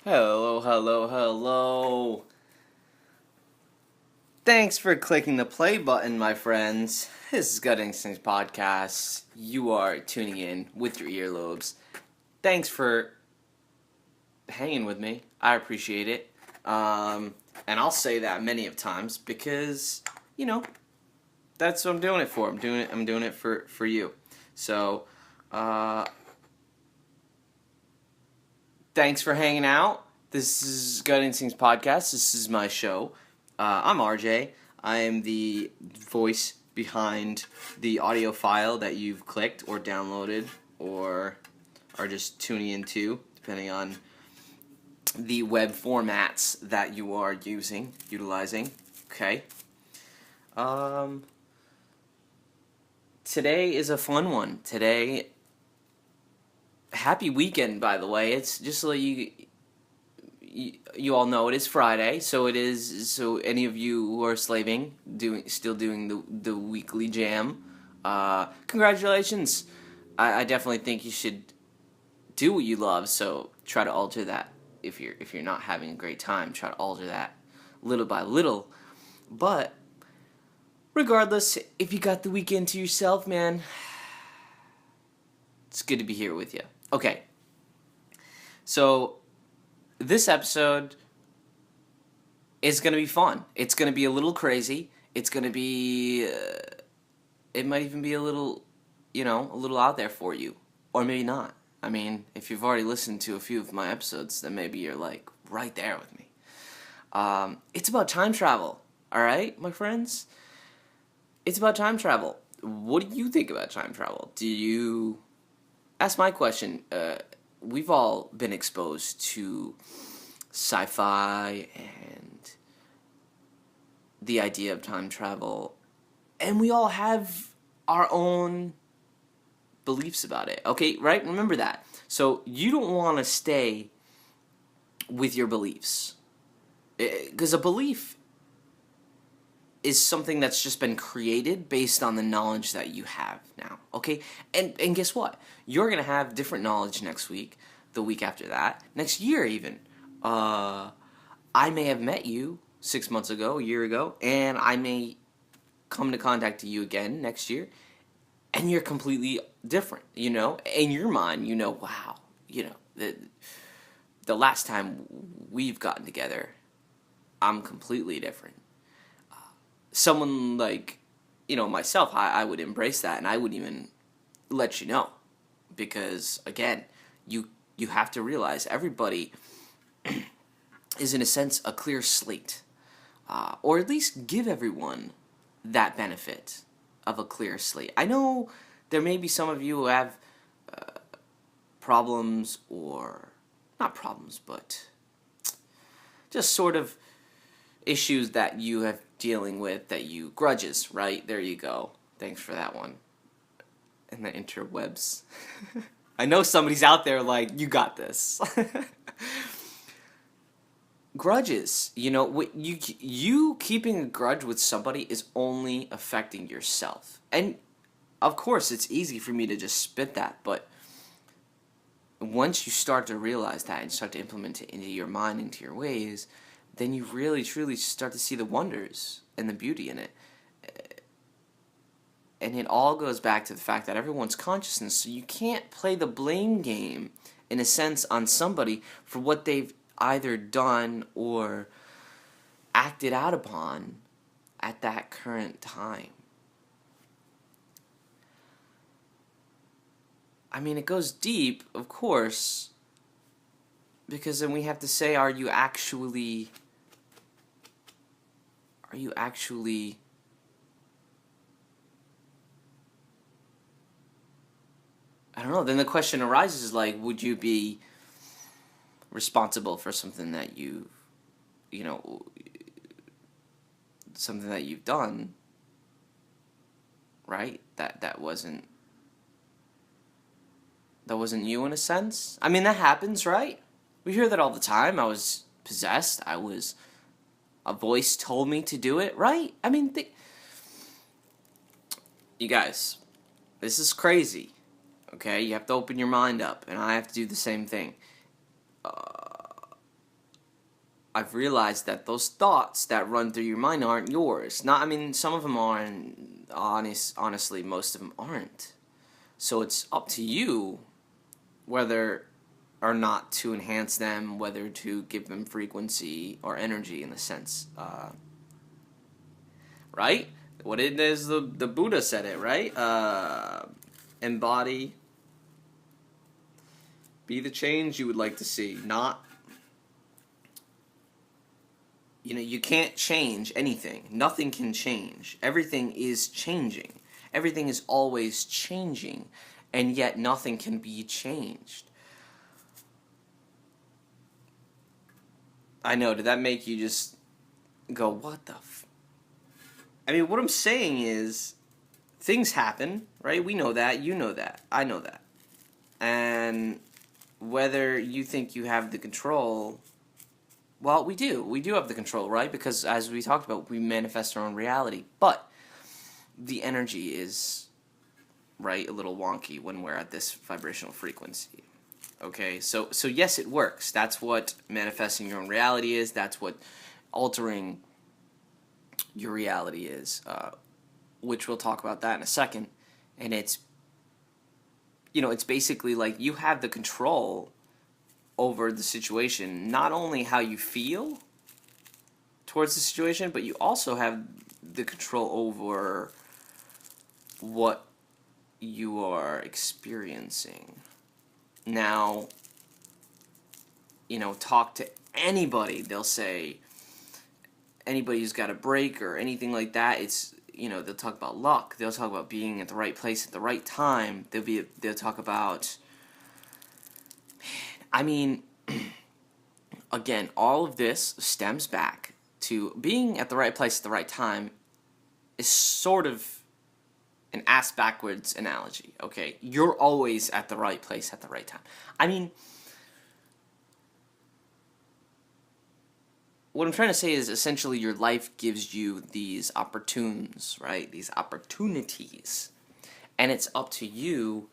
Hello, hello, hello. Thanks for clicking the play button, my friends. This is Gut Instincts Podcast. You are tuning in with your earlobes. Thanks for hanging with me. I appreciate it. And I'll say that many of times because, that's what I'm doing it for. I'm doing it for you. So, thanks for hanging out. This is Gut Instincts Podcast. This is my show. I'm RJ. I am the voice behind the audio file that you've clicked or downloaded or are just tuning into, depending on the web formats that you are utilizing. Okay. Today is a fun one. Today, happy weekend, by the way. It's just so you all know it is Friday, so it is. So any of you who are slaving, still doing the weekly jam, congratulations. I definitely think you should do what you love. So try to alter that. If you're not having a great time, try to alter that little by little. But regardless, if you got the weekend to yourself, man, it's good to be here with you. Okay. So this episode is going to be fun. It's going to be a little crazy. It's going to be, it might even be a little out there for you. Or maybe not. I mean, if you've already listened to a few of my episodes, then maybe you're like right there with me. It's about time travel. All right, my friends? It's about time travel. What do you think about time travel? Ask my question. We've all been exposed to sci-fi and the idea of time travel, and we all have our own beliefs about it. Okay, right? Remember that. So you don't want to stay with your beliefs, because a belief is something that's just been created based on the knowledge that you have now, okay? And guess what? You're going to have different knowledge next week, the week after that, next year even. I may have met you 6 months ago, a year ago, and I may come to contact you again next year, and you're completely different, In your mind, wow, the last time we've gotten together, I'm completely different. Someone like, myself, I would embrace that, and I would even let you know, because again, you have to realize everybody is in a sense a clear slate, or at least give everyone that benefit of a clear slate. I know there may be some of you who have problems, or not problems, but just sort of issues that you have dealing with, grudges, right? There you go. Thanks for that one. And the interwebs. I know somebody's out there like, you got this. Grudges, you keeping a grudge with somebody is only affecting yourself. And of course, it's easy for me to just spit that, but once you start to realize that and start to implement it into your mind, into your ways, then you really, truly start to see the wonders and the beauty in it. And it all goes back to the fact that everyone's consciousness, so you can't play the blame game, in a sense, on somebody for what they've either done or acted out upon at that current time. I mean, it goes deep, of course, because then we have to say, are you actually I don't know, then the question arises, like, would you be responsible for something that something that you've done, right? That wasn't you, in a sense? I mean, that happens, right? We hear that all the time. I was possessed. A voice told me to do it, right? I mean, you guys, this is crazy, okay? You have to open your mind up, and I have to do the same thing. I've realized that those thoughts that run through your mind aren't yours. Not, I mean, some of them aren't. Honestly, most of them aren't. So it's up to you whether or not to enhance them, whether to give them frequency or energy in the sense, right? What it is, the Buddha said it, right? Embody, be the change you would like to see, not, you can't change anything. Nothing can change. Everything is changing. Everything is always changing, and yet nothing can be changed. I know, did that make you just go, what the I mean, what I'm saying is, things happen, right? We know that, you know that, I know that. And whether you think you have the control, well, we do. We do have the control, right? Because as we talked about, we manifest our own reality. But the energy is, right, a little wonky when we're at this vibrational frequency. Okay, so yes, it works. That's what manifesting your own reality is. That's what altering your reality is, which we'll talk about that in a second. And it's basically like you have the control over the situation, not only how you feel towards the situation, but you also have the control over what you are experiencing. Now, talk to anybody, they'll say, anybody who's got a break or anything like that, it's, they'll talk about luck, they'll talk about being at the right place at the right time, they'll talk about, I mean, again, all of this stems back to being at the right place at the right time is sort of an ass backwards analogy, okay? You're always at the right place at the right time. I mean, what I'm trying to say is essentially your life gives you these opportunities, right? These opportunities. And it's up to you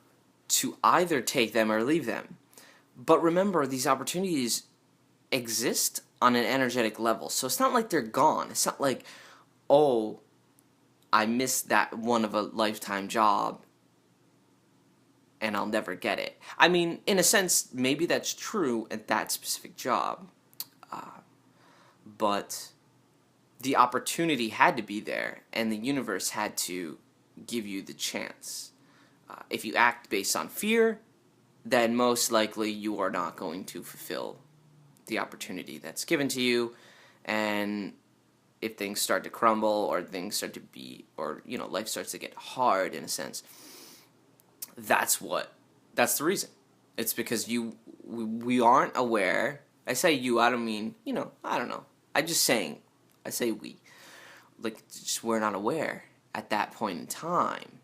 to either take them or leave them. But remember, these opportunities exist on an energetic level. So it's not like they're gone. It's not like, oh, I missed that one of a lifetime job and I'll never get it. I mean, in a sense, maybe that's true at that specific job. But the opportunity had to be there, and the universe had to give you the chance. If you act based on fear, then most likely you are not going to fulfill the opportunity that's given to you. And if things start to crumble, or things start to be, or life starts to get hard in a sense, that's the reason. It's because we aren't aware. I say you, I don't mean, I don't know. I say we. Like, just we're not aware at that point in time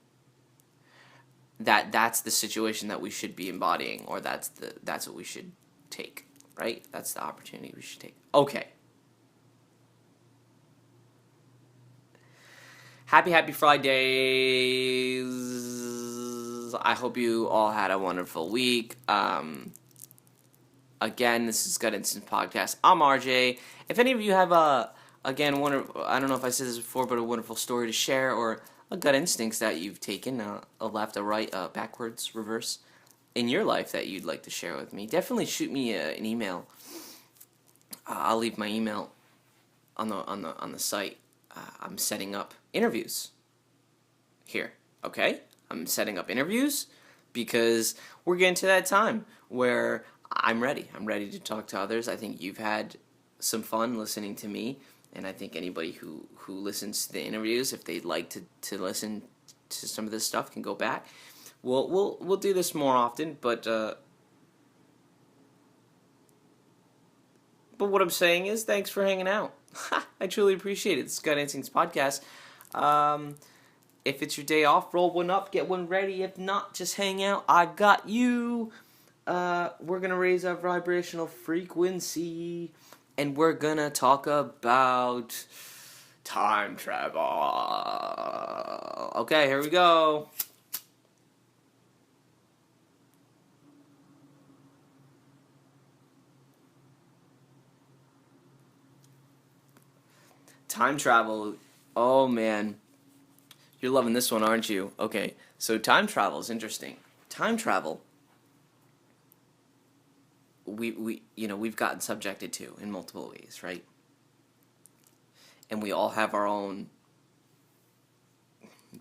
that that's the situation that we should be embodying, or that's what we should take, right? That's the opportunity we should take. Okay. Happy Fridays. I hope you all had a wonderful week. Again, this is Gut Instinct Podcast. I'm RJ. If any of you have I don't know if I said this before, but a wonderful story to share, or a gut instincts that you've taken, a left, a right, backwards, reverse, in your life that you'd like to share with me, definitely shoot me an email. I'll leave my email on the site. I'm setting up interviews here. Okay, I'm setting up interviews because we're getting to that time where I'm ready. I'm ready to talk to others. I think you've had some fun listening to me, and I think anybody who listens to the interviews, if they'd like to listen to some of this stuff, can go back. We'll do this more often, but what I'm saying is, thanks for hanging out. I truly appreciate it. It's Gut Instincts Podcast. If it's your day off, roll one up, get one ready. If not, just hang out. I got you. We're going to raise our vibrational frequency, and we're going to talk about time travel. Okay, here we go. Time travel. Oh man, you're loving this one, aren't you? Okay, so time travel is interesting. Time travel. We've gotten subjected to in multiple ways, right? And we all have our own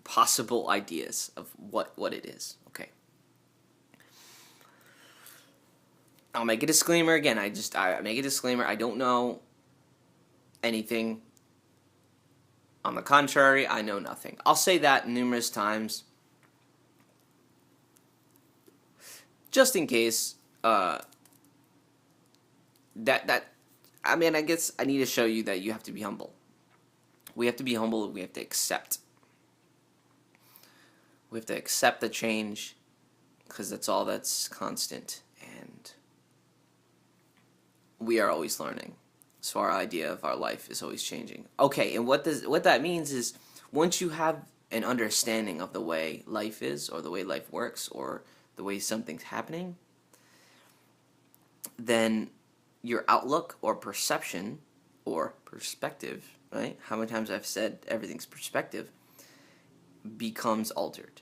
possible ideas of what it is. Okay. I'll make a disclaimer again. I make a disclaimer. I don't know anything. On the contrary, I know nothing. I'll say that numerous times, just in case. I guess I need to show you that you have to be humble. We have to be humble. We have to accept. We have to accept the change, because that's all that's constant, and we are always learning. So our idea of our life is always changing. Okay, and what that means is, once you have an understanding of the way life is, or the way life works, or the way something's happening, then your outlook or perception or perspective, right? How many times I've said everything's perspective, becomes altered.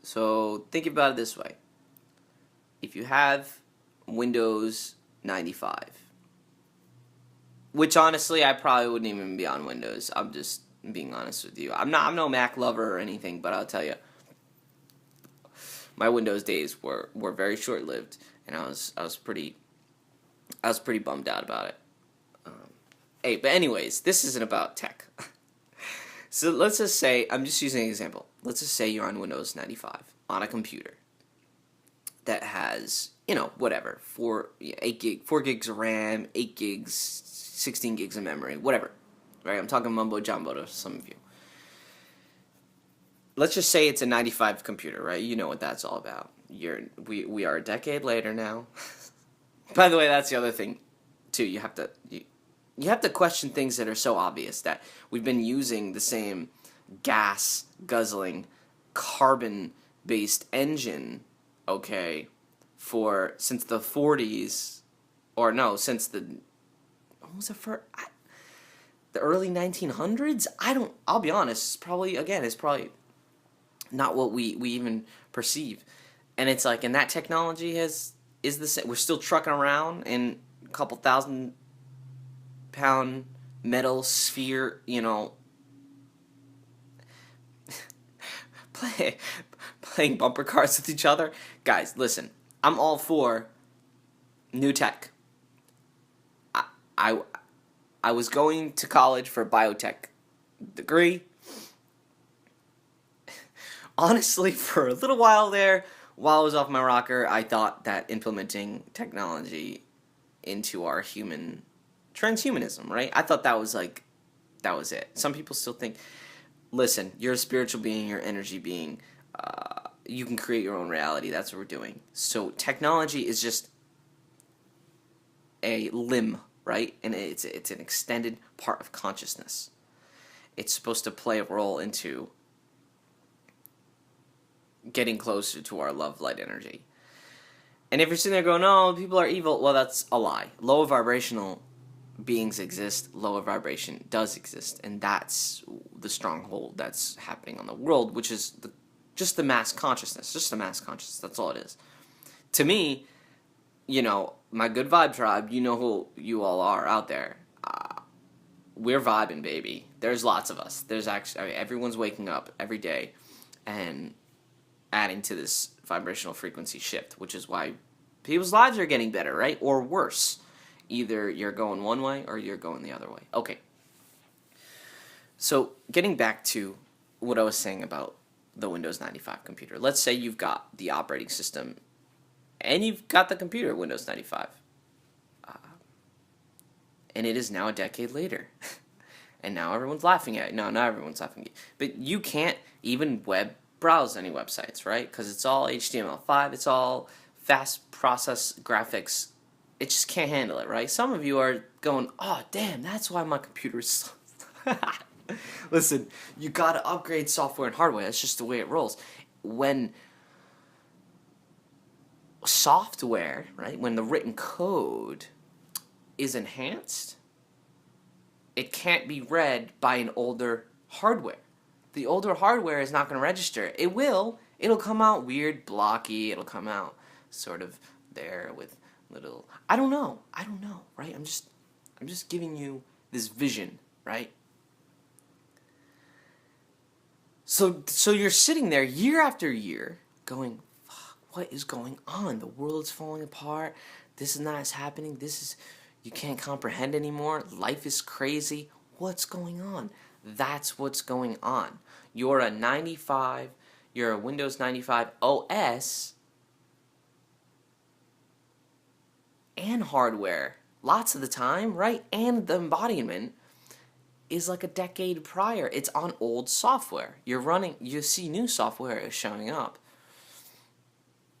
So think about it this way. If you have Windows 95, which honestly I probably wouldn't even be on Windows. I'm just being honest with you. I'm no Mac lover or anything, but I'll tell you, my Windows days were very short lived, and I was pretty bummed out about it. Hey, but anyways, this isn't about tech. So let's just say, I'm just using an example. Let's just say you're on Windows 95 on a computer that has, whatever, 4 gigs of RAM, 8 gigs, 16 gigs of memory, whatever. Right? I'm talking mumbo jumbo to some of you. Let's just say it's a 95 computer, right? You know what that's all about. We are a decade later now. By the way, that's the other thing, too. You have to question things that are so obvious, that we've been using the same gas-guzzling, carbon-based engine, okay, since the 40s, or no, since the early 1900s? I'll be honest, it's probably not what we even perceive. And it's like, and that technology is the same. We're still trucking around in a couple thousand pound metal sphere, playing bumper cars with each other. Guys, listen, I'm all for new tech. I was going to college for a biotech degree. Honestly, for a little while there, while I was off my rocker, I thought that implementing technology into our transhumanism, right? I thought that was it. Some people still think, listen, you're a spiritual being, you're an energy being. You can create your own reality. That's what we're doing. So technology is just a limb, right? And it's an extended part of consciousness. It's supposed to play a role into getting closer to our love, light, energy. And if you're sitting there going, no, people are evil, well, that's a lie. Lower vibrational beings exist. Lower vibration does exist. And that's the stronghold that's happening on the world, which is just the mass consciousness. Just the mass consciousness. That's all it is. To me, my good vibe tribe, you know who you all are out there. We're vibing, baby. There's lots of us. There's actually, everyone's waking up every day and adding to this vibrational frequency shift, which is why people's lives are getting better, right? Or worse. Either you're going one way or you're going the other way. Okay. So getting back to what I was saying about the Windows 95 computer. Let's say you've got the operating system and you've got the computer, Windows 95. And it is now a decade later. And now everyone's laughing at it. No, not everyone's laughing at it. But you can't even browse any websites, right? Because it's all HTML5. It's all fast process graphics. It just can't handle it, right? Some of you are going, oh, damn, that's why my computer is slow. Listen, you got to upgrade software and hardware. That's just the way it rolls. When software, right, when the written code is enhanced, it can't be read by an older hardware. The older hardware is not going to register. It will. It'll come out weird, blocky. It'll come out sort of there with little. I don't know, right? I'm just giving you this vision, right? So you're sitting there year after year, going, "Fuck, what is going on? The world's falling apart. This and that is happening. You can't comprehend anymore. Life is crazy. What's going on?" That's what's going on. You're a Windows 95 OS and hardware lots of the time, right? And the embodiment is like a decade prior. It's on old software. You see new software is showing up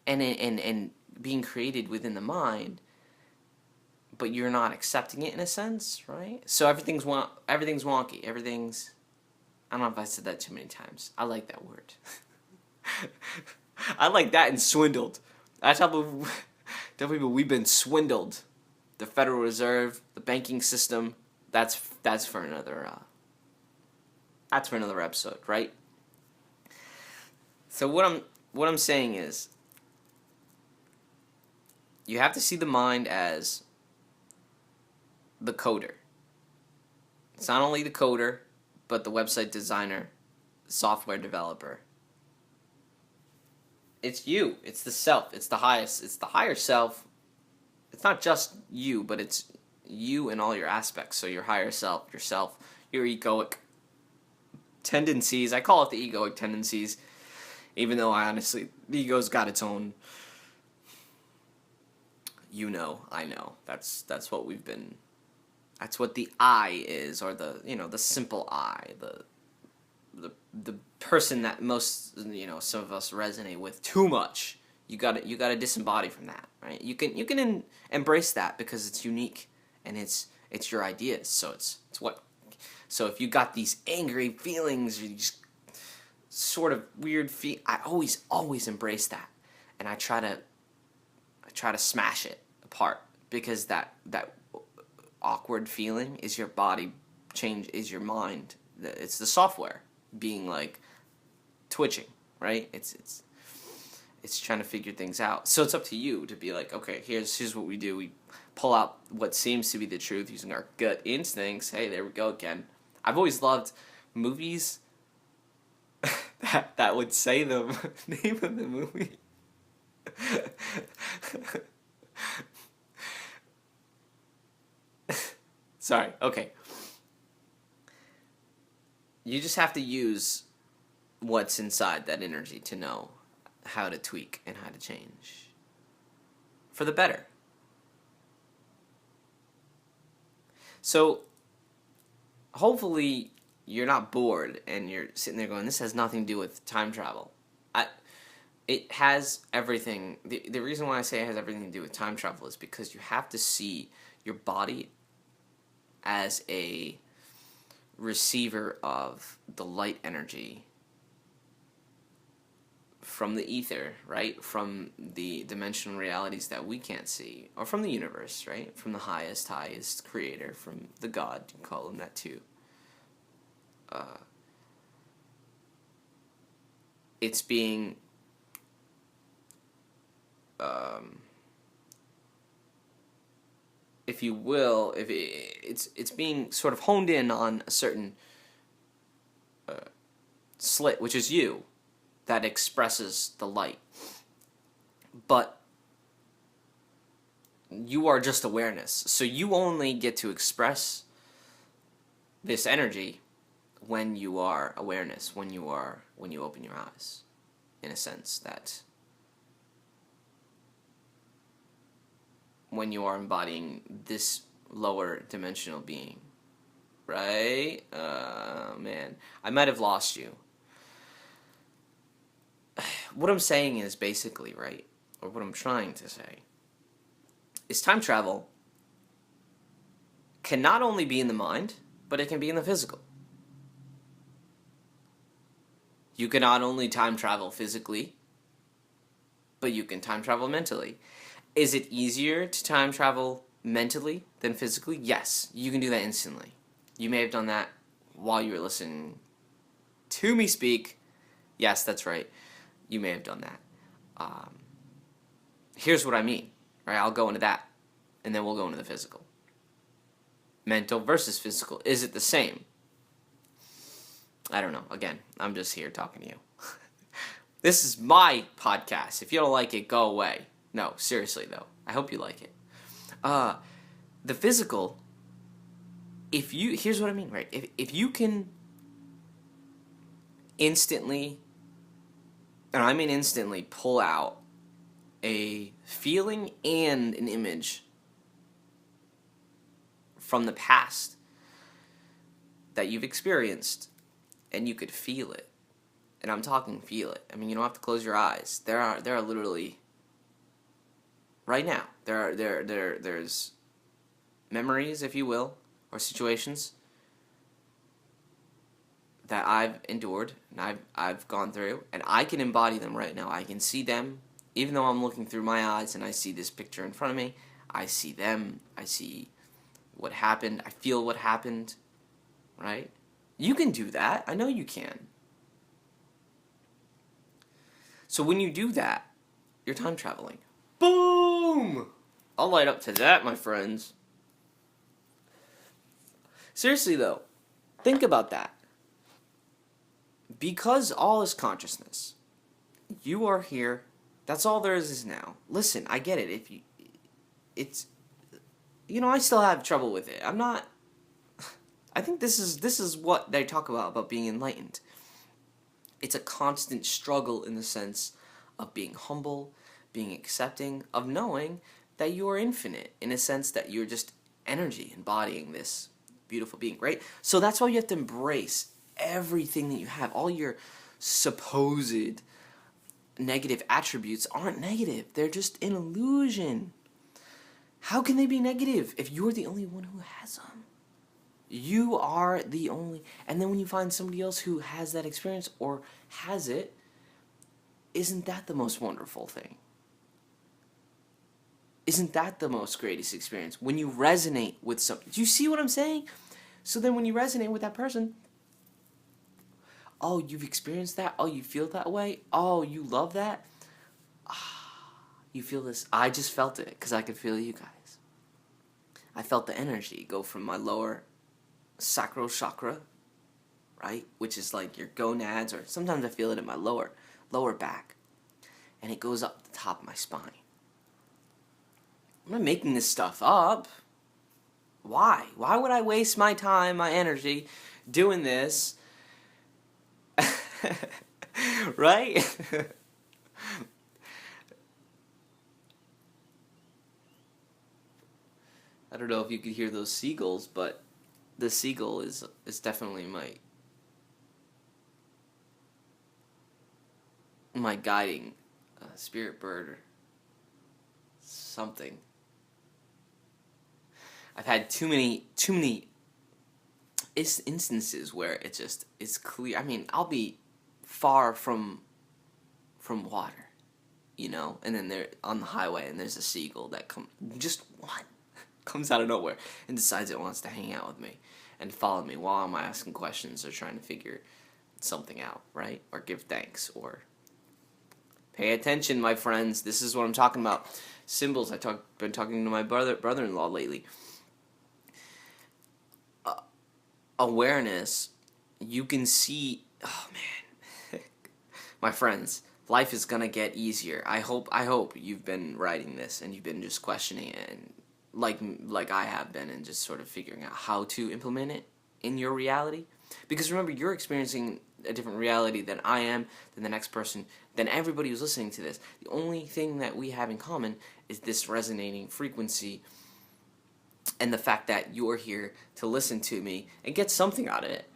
and being created within the mind, but you're not accepting it in a sense, right? So everything's wonky. I don't know if I said that too many times. I like that word. I like that and swindled. I tell people we've been swindled. The Federal Reserve, the banking system. That's for another episode, right? So what I'm saying is, you have to see the mind as the coder. It's not only the coder, but the website designer, software developer. It's you. It's the self. It's the highest. It's the higher self. It's not just you, but it's you in all your aspects. So your higher self, yourself, your egoic tendencies. I call it the egoic tendencies, even though the ego's got its own. I know. That's what we've been. That's what the I is, or the simple I, the person that most some of us resonate with too much. You got to disembody from that, right? You can embrace that because it's unique and it's your ideas. So So if you got these angry feelings, or these sort of weird I always embrace that, and I try to smash it apart, because that awkward feeling is your body is your mind. It's the software being like twitching, right? It's trying to figure things out. So it's up to you to be like, okay, here's what we do. We pull out what seems to be the truth using our gut instincts. Hey, there we go again. I've always loved movies that would say the name of the movie. Sorry, okay. You just have to use what's inside that energy to know how to tweak and how to change for the better. So, hopefully, you're not bored and you're sitting there going, this has nothing to do with time travel. It has everything. The reason why I say it has everything to do with time travel is because you have to see your body as a receiver of the light energy from the ether, right? From the dimensional realities that we can't see, or from the universe, right? From the highest creator, from the God, you can call him that too. It's being if you will, it's being sort of honed in on a certain slit, which is you, that expresses the light. But you are just awareness, so you only get to express this energy when you are awareness, when you open your eyes, in a sense that when you are embodying this lower dimensional being, right? Man, I might have lost you. What I'm saying is basically, right, or what I'm trying to say, is time travel can not only be in the mind, but it can be in the physical. You can not only time travel physically, but you can time travel mentally. Is it easier to time travel mentally than physically? Yes, you can do that instantly. You may have done that while you were listening to me speak. Yes, that's right. You may have done that. Here's what I mean. Right? I'll go into that, and then we'll go into the physical. Mental versus physical. Is it the same? I don't know. Again, I'm just here talking to you. This is my podcast. If you don't like it, go away. No, seriously though. I hope you like it. The physical, here's what I mean, right? If you can instantly, and I mean instantly, pull out a feeling and an image from the past that you've experienced, and you could feel it. And I'm talking feel it. I mean, you don't have to close your eyes. There are literally right now. There's memories, if you will, or situations that I've endured and I've gone through, and I can embody them right now. I can see them, even though I'm looking through my eyes and I see this picture in front of me. I see them. I see what happened. I feel what happened. Right? You can do that. I know you can. So when you do that, you're time traveling. Boom! I'll light up to that, my friends. Seriously though, think about that. Because all is consciousness, you are here. That's all there is now. Listen, I get it. I still have trouble with it. I think this is what they talk about being enlightened. It's a constant struggle in the sense of being humble, being accepting, of knowing that you are infinite, in a sense that you're just energy embodying this beautiful being, right? So that's why you have to embrace everything that you have. All your supposed negative attributes aren't negative. They're just an illusion. How can they be negative if you're the only one who has them? You are the only... And then when you find somebody else who has that experience or has it, isn't that the most wonderful thing? Isn't that the most greatest experience? When you resonate with something. Do you see what I'm saying? So then when you resonate with that person, oh, you've experienced that? Oh, you feel that way? Oh, you love that? You feel this. I just felt it because I could feel you guys. I felt the energy go from my lower sacral chakra, right? Which is like your gonads, or sometimes I feel it in my lower back. And it goes up the top of my spine. I'm not making this stuff up. Why? Why would I waste my time, my energy, doing this? Right? I don't know if you could hear those seagulls, but the seagull is definitely my guiding spirit bird or something. I've had too many instances where it's clear. I mean, I'll be far from water, and then they're on the highway and there's a seagull that just one comes out of nowhere and decides it wants to hang out with me and follow me while I'm asking questions or trying to figure something out, right? Or give thanks or pay attention, my friends. This is what I'm talking about. Symbols. Been talking to my brother-in-law lately. Awareness. You can see. Oh man, my friends. Life is gonna get easier. I hope you've been writing this and you've been just questioning it, and like I have been, and just sort of figuring out how to implement it in your reality. Because remember, you're experiencing a different reality than I am, than the next person, than everybody who's listening to this. The only thing that we have in common is this resonating frequency and the fact that you're here to listen to me and get something out of it.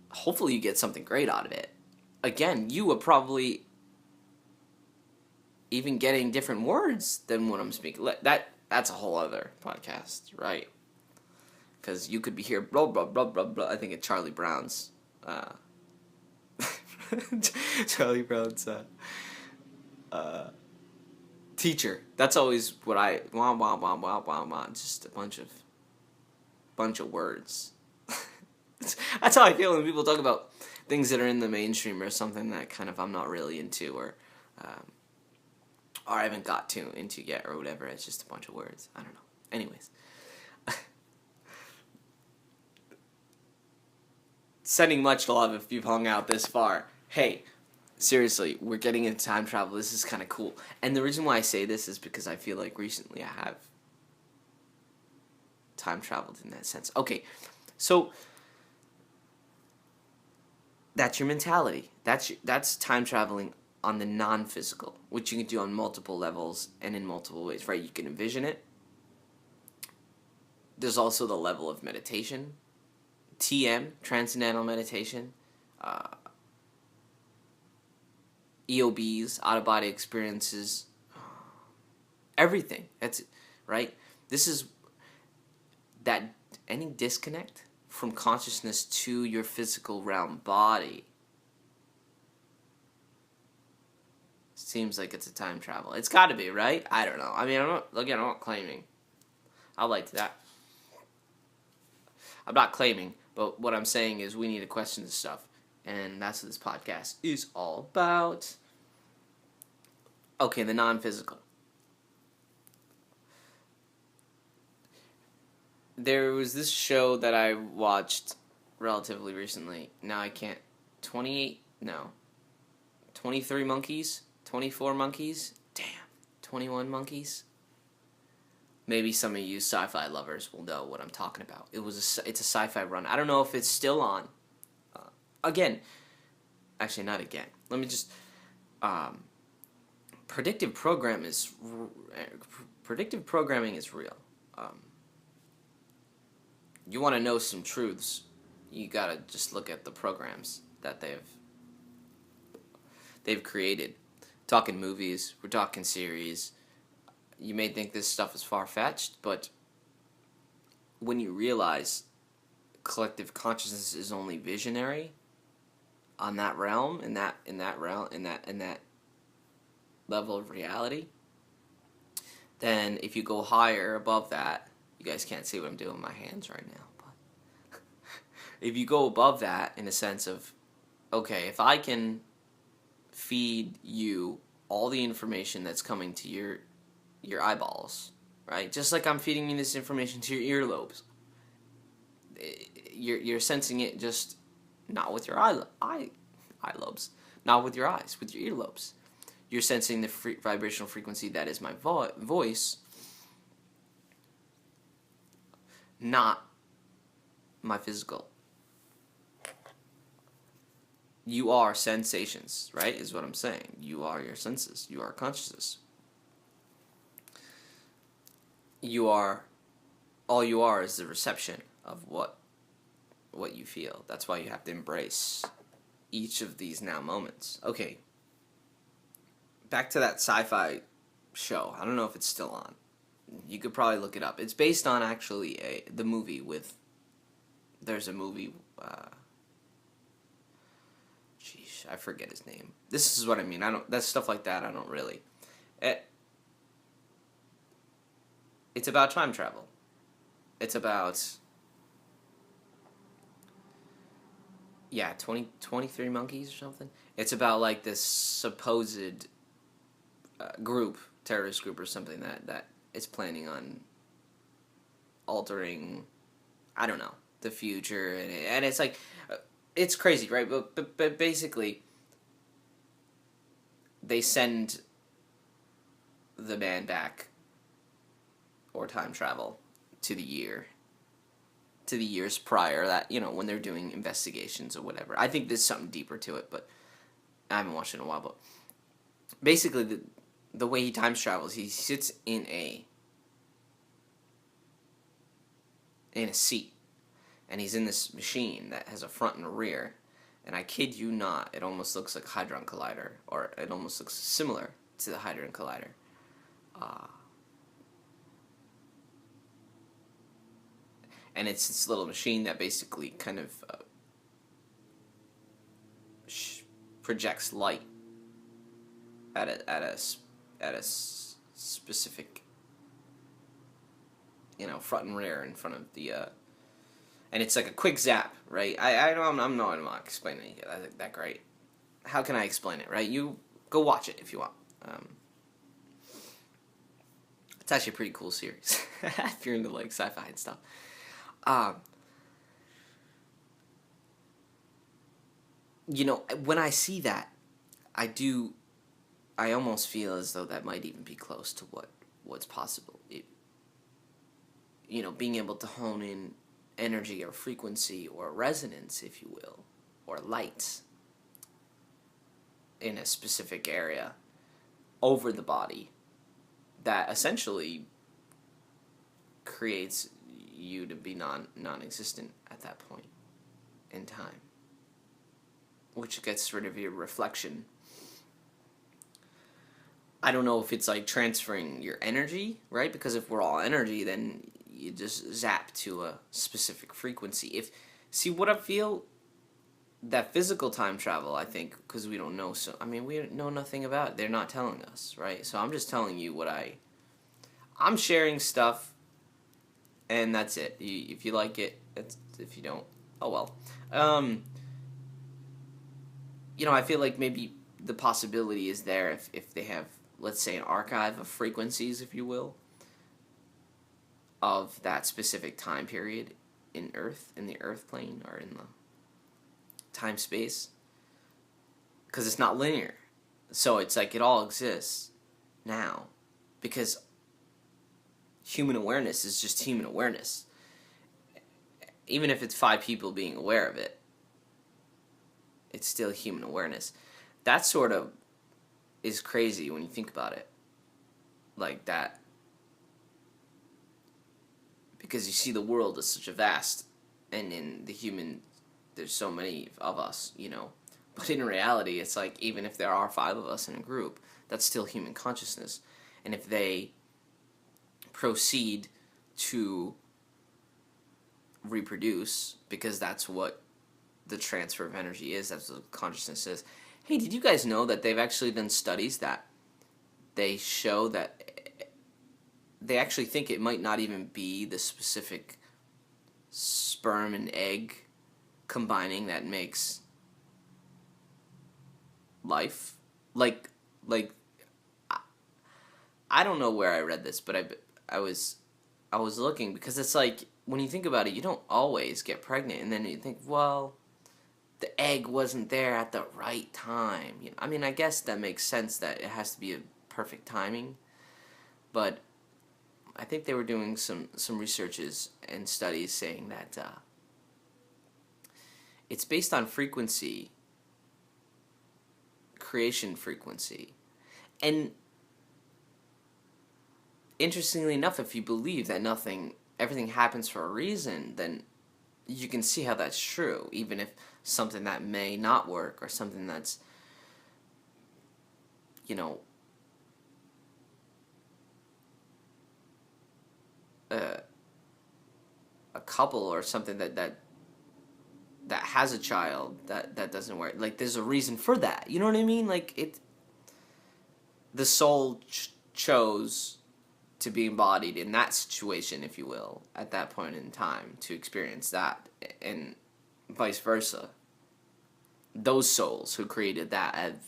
Hopefully you get something great out of it. Again, you are probably even getting different words than what I'm speaking. That's a whole other podcast, right? Because you could be here, blah, blah, blah, blah, blah. I think it's Charlie Brown's. Charlie Brown's Teacher. That's always what I wah wah wah wah wah wah. Just a bunch of words. That's how I feel when people talk about things that are in the mainstream or something that kind of I'm not really into um, or I haven't got to into yet or whatever. It's just a bunch of words. I don't know. Anyways. Sending much love if you've hung out this far. Hey, seriously, we're getting into time travel. This is kind of cool. And the reason why I say this is because I feel like recently I have time traveled in that sense. Okay, so that's your mentality. That's time traveling on the non-physical, which you can do on multiple levels and in multiple ways, right? You can envision it. There's also the level of meditation, TM, transcendental meditation, EOBs, out-of-body experiences, everything. That's right. This is that any disconnect from consciousness to your physical realm body seems like it's a time travel. It's got to be, right? I don't know. I mean, I'm not claiming. I like that. I'm not claiming, but what I'm saying is we need to question this stuff. And that's what this podcast is all about. Okay, the non-physical. There was this show that I watched relatively recently. Now I can't... 23 monkeys? 24 monkeys? Damn. 21 monkeys? Maybe some of you sci-fi lovers will know what I'm talking about. It's a sci-fi run. I don't know if it's still on. Again. Actually, not again. Let me just... predictive programming is real. You want to know some truths, you gotta just look at the programs that they've created. Talking movies, we're talking series. You may think this stuff is far-fetched, but when you realize collective consciousness is only visionary on that realm, in that level of reality, then if you go higher above that, you guys can't see what I'm doing with my hands right now, but if you go above that in a sense of, okay, if I can feed you all the information that's coming to your eyeballs, right? Just like I'm feeding you this information to your earlobes. You're sensing it just not with your eyelobes, not with your eyes, with your earlobes. You're sensing the vibrational frequency that is my voice, not my physical. You are sensations, right, is what I'm saying. You are your senses. You are consciousness. All you are is the reception of what you feel. That's why you have to embrace each of these now moments. Okay. Back to that sci-fi show. I don't know if it's still on. You could probably look it up. It's based on actually the movie with... There's a movie... I forget his name. This is what I mean. That's stuff like that. I don't really... It's about time travel. It's about... 23 monkeys or something. It's about like this supposed terrorist group or something that is planning on altering, I don't know, the future, and it's like, it's crazy, right? But basically, they send the man back, or time travel, to the years prior, that, when they're doing investigations or whatever. I think there's something deeper to it, but I haven't watched it in a while. But basically, the way he time travels, he sits in a seat, and he's in this machine that has a front and a rear, and I kid you not, it almost looks like a Hadron Collider, or it almost looks similar to the Hadron Collider. And it's this little machine that basically kind of projects light at a specific, front and rear in front of the, and it's like a quick zap, right? I'm not explaining it that great. How can I explain it, right? You go watch it if you want. It's actually a pretty cool series if you're into like sci-fi and stuff. When I see that, I almost feel as though that might even be close to what's possible. Being able to hone in energy or frequency or resonance, if you will, or light in a specific area over the body that essentially creates you to be non-existent at that point in time, which gets rid of your reflection. I don't know if it's like transferring your energy, right? Because if we're all energy, then you just zap to a specific frequency. See what I feel, that physical time travel, I think, because we don't know, we know nothing about it. They're not telling us, right? So I'm just telling you I'm sharing stuff, and that's it. If you like it, if you don't, oh well. I feel like maybe the possibility is there if they have, let's say, an archive of frequencies, if you will, of that specific time period in the Earth plane, or in the time space, because it's not linear. So it's like it all exists now, because human awareness is just human awareness. Even if it's 5 people being aware of it, it's still human awareness. That sort of is crazy when you think about it like that, because you see the world as such a vast, and in the human, there's so many of us, but in reality, it's like, even if there are 5 of us in a group, that's still human consciousness. And if they proceed to reproduce, because that's what the transfer of energy is, that's what consciousness is. Hey, did you guys know that they've actually done studies that they show that they actually think it might not even be the specific sperm and egg combining that makes life? Like I don't know where I read this, but I was looking, because it's like, when you think about it, you don't always get pregnant, and then you think, well, the egg wasn't there at the right time. I guess that makes sense, that it has to be a perfect timing, but I think they were doing some researches and studies saying that it's based on frequency, creation frequency. And interestingly enough, if you believe that everything happens for a reason, then you can see how that's true, even if something that may not work, or something that's, a couple or something that has a child that doesn't work. Like, there's a reason for that. You know what I mean? Like, the soul chose to be embodied in that situation, if you will, at that point in time, to experience that, and vice versa. Those souls who created that have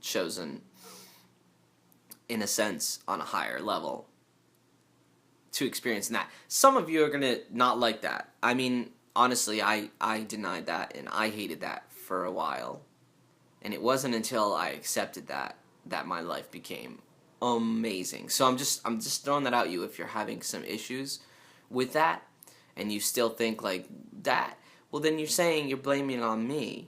chosen, in a sense, on a higher level, to experience that. Some of you are gonna not like that. Honestly, I denied that, and I hated that for a while. And it wasn't until I accepted that my life became amazing. So I'm just throwing that out you, if you're having some issues with that, and you still think like that, well, then you're blaming it on me.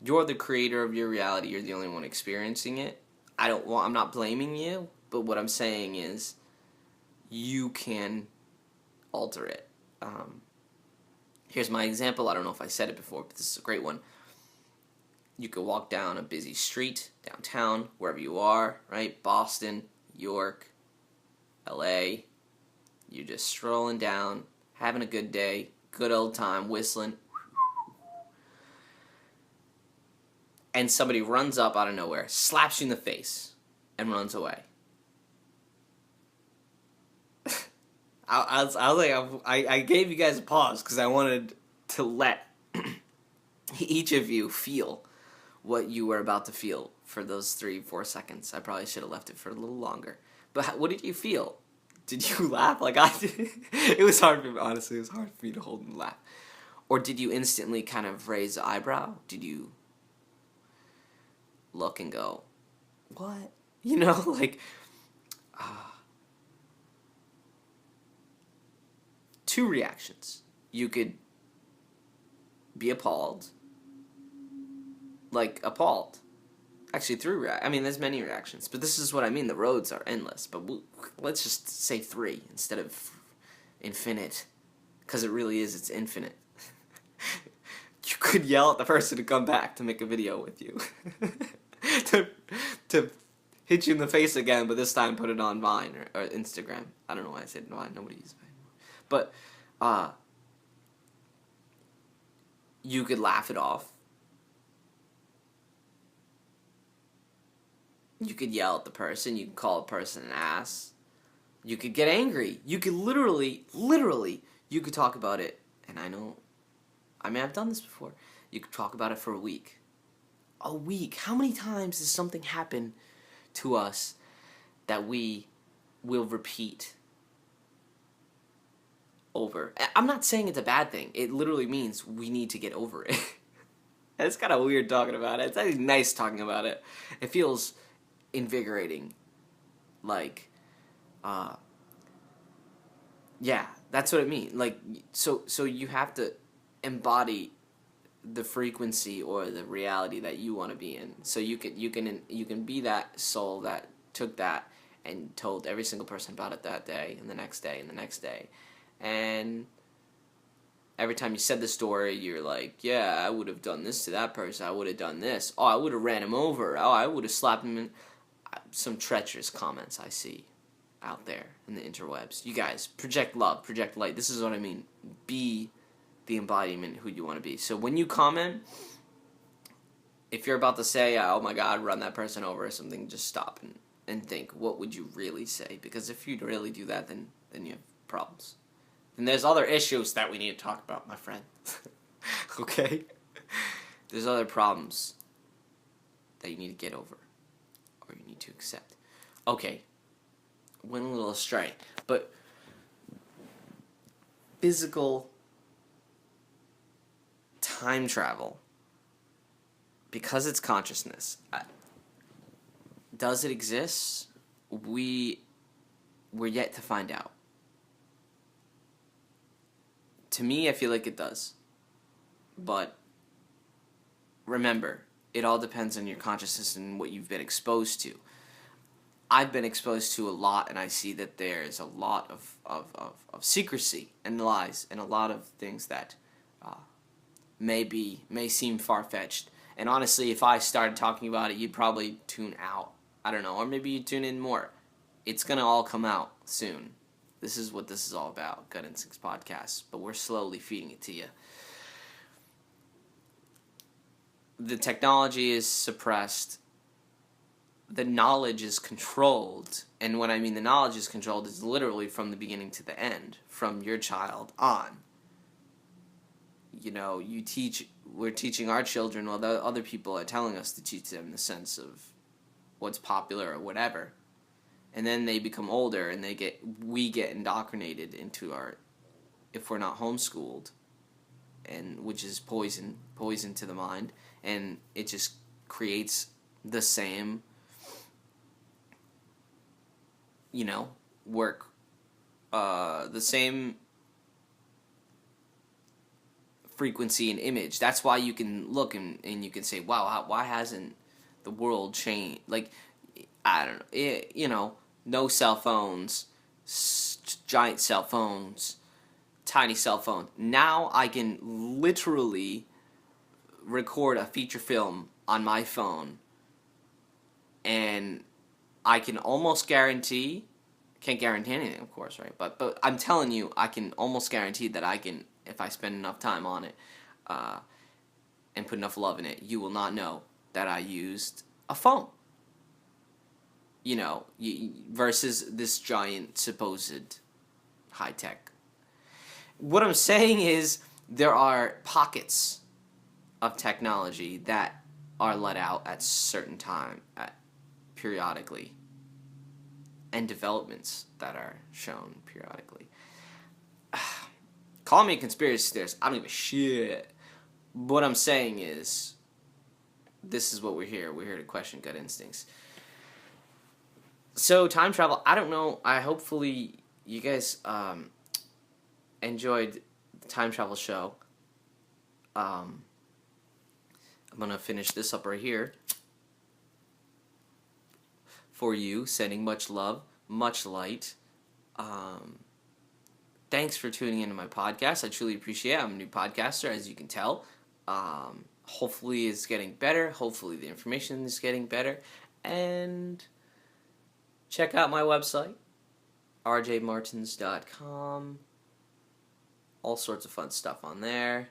You're the creator of your reality. You're the only one experiencing it. I'm not blaming you, but what I'm saying is, you can alter it. Here's my example. I don't know if I said it before, but this is a great one. You could walk down a busy street, downtown, wherever you are, right? Boston, York, LA. You're just strolling down, having a good day, good old time, whistling. and somebody runs up out of nowhere, slaps you in the face, and runs away. I gave you guys a pause because I wanted to let each of you feel what you were about to feel for those 3-4 seconds. I probably should have left it for a little longer. But what did you feel? Did you laugh like I did? It was hard for me, honestly. It was hard for me to hold and laugh. Or did you instantly kind of raise the eyebrow? Did you look and go, what? You know, like, two reactions. You could be appalled. Like, appalled. Actually, there's many reactions, but this is what I mean. The roads are endless, but let's just say 3 instead of infinite, because it really is, it's infinite. You could yell at the person to come back to make a video with you. to hit you in the face again, but this time put it on Vine or Instagram. I don't know why I said Vine. Nobody uses Vine anymore. But you could laugh it off. You could yell at the person. You could call a person an ass. You could get angry. You could literally, you could talk about it. And I've done this before. You could talk about it for a week. A week. How many times does something happen to us that we will repeat over? I'm not saying it's a bad thing. It literally means we need to get over it. It's kind of weird talking about it. It's actually nice talking about it. It feels invigorating. Like, yeah, that's what it means. Like, so you have to embody the frequency or the reality that you want to be in. So you can be that soul that took that and told every single person about it that day and the next day and the next day. And every time you said the story, you're like, yeah, I would have done this to that person. I would have done this. Oh, I would have ran him over. Oh, I would have slapped him in. Some treacherous comments I see out there in the interwebs. You guys, project love, project light. This is what I mean. Be the embodiment who you want to be. So when you comment, if you're about to say, oh my God, run that person over or something, just stop and think, what would you really say? Because if you really do that, then you have problems. And there's other issues that we need to talk about, my friend. Okay? There's other problems that you need to get over. Or you need to accept. Okay. Went a little astray. But physical time travel, because it's consciousness, does it exist? We're yet to find out. To me, I feel like it does. But remember, it all depends on your consciousness and what you've been exposed to. I've been exposed to a lot, and I see that there's a lot of secrecy and lies and a lot of things that may seem far-fetched. And honestly, if I started talking about it, you'd probably tune out. I don't know, or maybe you'd tune in more. It's going to all come out soon. This is what this is all about, Gut Instincts Podcast, but we're slowly feeding it to you. The technology is suppressed. The knowledge is controlled. And when I mean the knowledge is controlled, is literally from the beginning to the end, from your child on. You know, we're teaching our children while the other people are telling us to teach them the sense of what's popular or whatever. And then they become older and we get indoctrinated into if we're not homeschooled, and which is poison to the mind, and it just creates the same, work, the same frequency and image. That's why you can look and you can say, wow, why hasn't the world changed? Like, I don't know, no cell phones, giant cell phones, tiny cell phone. Now I can literally record a feature film on my phone, and I can almost guarantee, can't guarantee anything, of course, right? But I'm telling you, I can almost guarantee that I can, if I spend enough time on it, and put enough love in it, you will not know that I used a phone. Versus this giant supposed high tech. What I'm saying is there are pockets of technology that are let out at certain time, periodically, and developments that are shown periodically. Call me a conspiracy theorist. I don't give a shit. What I'm saying is, this is what we're here. We're here to question gut instincts. So time travel, I don't know. Hopefully you guys enjoyed the time travel show. I'm gonna finish this up right here for you. Sending much love, much light. Thanks for tuning into my podcast. I truly appreciate it. I'm a new podcaster, as you can tell. Hopefully it's getting better. Hopefully the information is getting better. And check out my website, rjmartins.com. All sorts of fun stuff on there.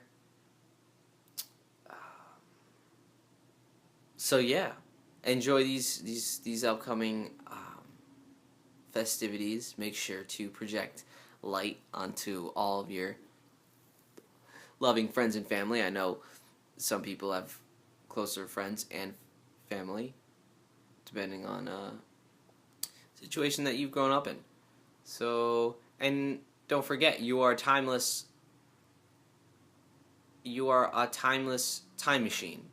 So yeah, enjoy these upcoming festivities. Make sure to project light onto all of your loving friends and family. I know some people have closer friends and family, depending on situation that you've grown up in. So, and don't forget, you are timeless. You are a timeless time machine.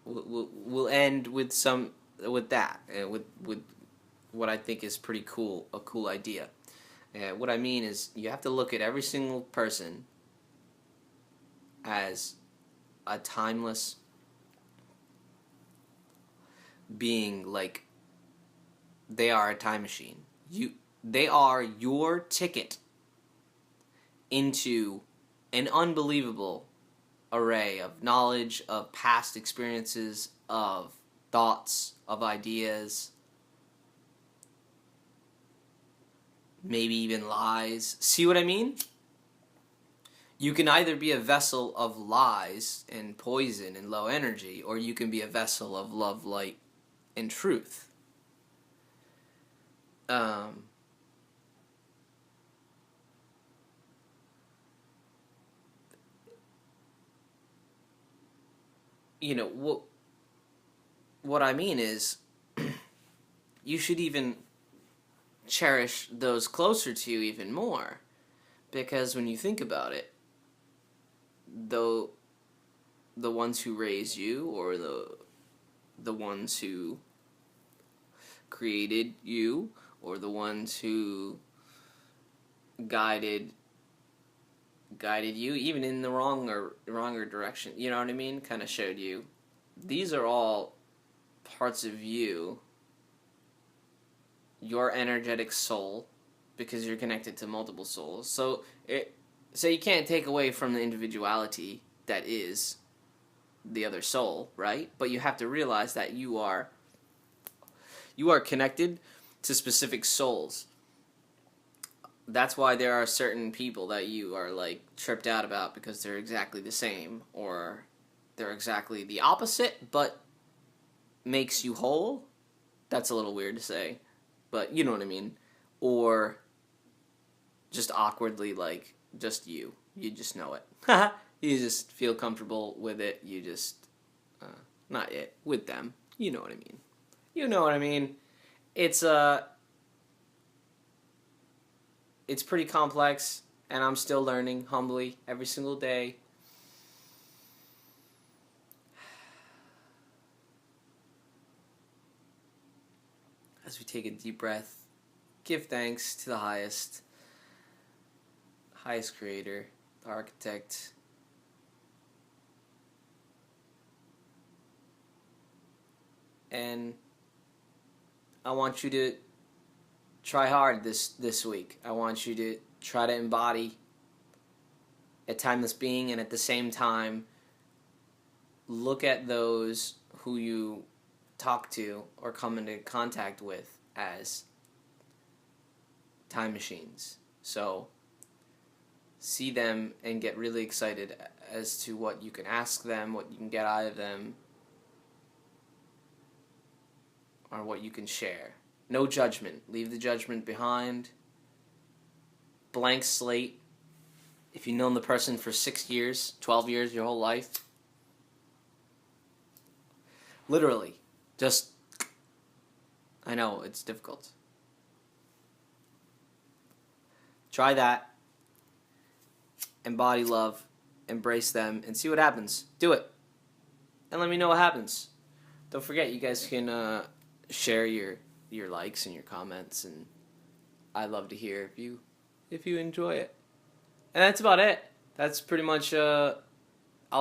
We'll end with that, with what I think is pretty cool, a cool idea. What I mean is, you have to look at every single person as a timeless being, like they are a time machine. They are your ticket into an unbelievable array of knowledge, of past experiences, of thoughts, of ideas, maybe even lies. See what I mean? You can either be a vessel of lies and poison and low energy, or you can be a vessel of love, light, and truth. What I mean is, you should even cherish those closer to you even more, because when you think about it, though the ones who raised you, or the ones who created you, or the ones who guided you, even in the wronger direction, you know what I mean? Kind of showed you. These are all parts of you, your energetic soul, because you're connected to multiple souls. So you can't take away from the individuality that is the other soul, right? But you have to realize that you are connected to specific souls. That's why there are certain people that you are like tripped out about, because they're exactly the same, or they're exactly the opposite, but makes you whole. That's a little weird to say, but you know what I mean. Or just awkwardly, like, just you just know it. You just feel comfortable with it. You just not it with them. You know what I mean. It's pretty complex, and I'm still learning humbly every single day. As we take a deep breath, give thanks to the highest creator, the architect. And I want you to try hard this week. I want you to try to embody a timeless being, and at the same time, look at those who you talk to or come into contact with as time machines. So see them and get really excited as to what you can ask them, what you can get out of them, are what you can share. No judgment. Leave the judgment behind. Blank slate. If you've known the person for 6 years, 12 years, your whole life, literally, just, I know, it's difficult. Try that. Embody love. Embrace them. And see what happens. Do it. And let me know what happens. Don't forget, you guys can share your likes and your comments. And I'd love to hear if you enjoy it. And that's about it. That's pretty much, I'll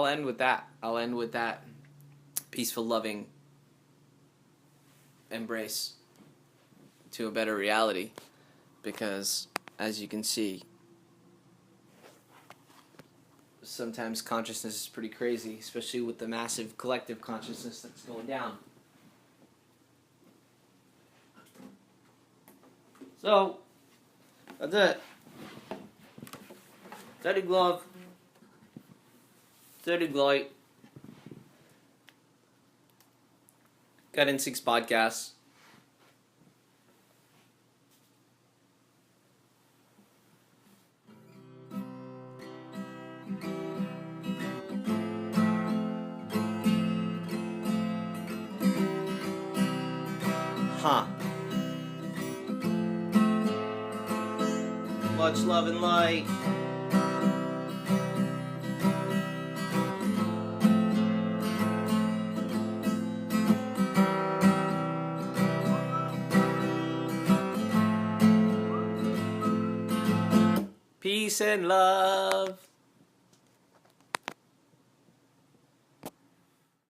end with that. I'll end with that peaceful, loving embrace to a better reality. Because, as you can see, sometimes consciousness is pretty crazy, especially with the massive collective consciousness that's going down. So, that's it. Steady glove. Steady glide. Got in 6 podcasts. Huh. Much love and light. Peace and love.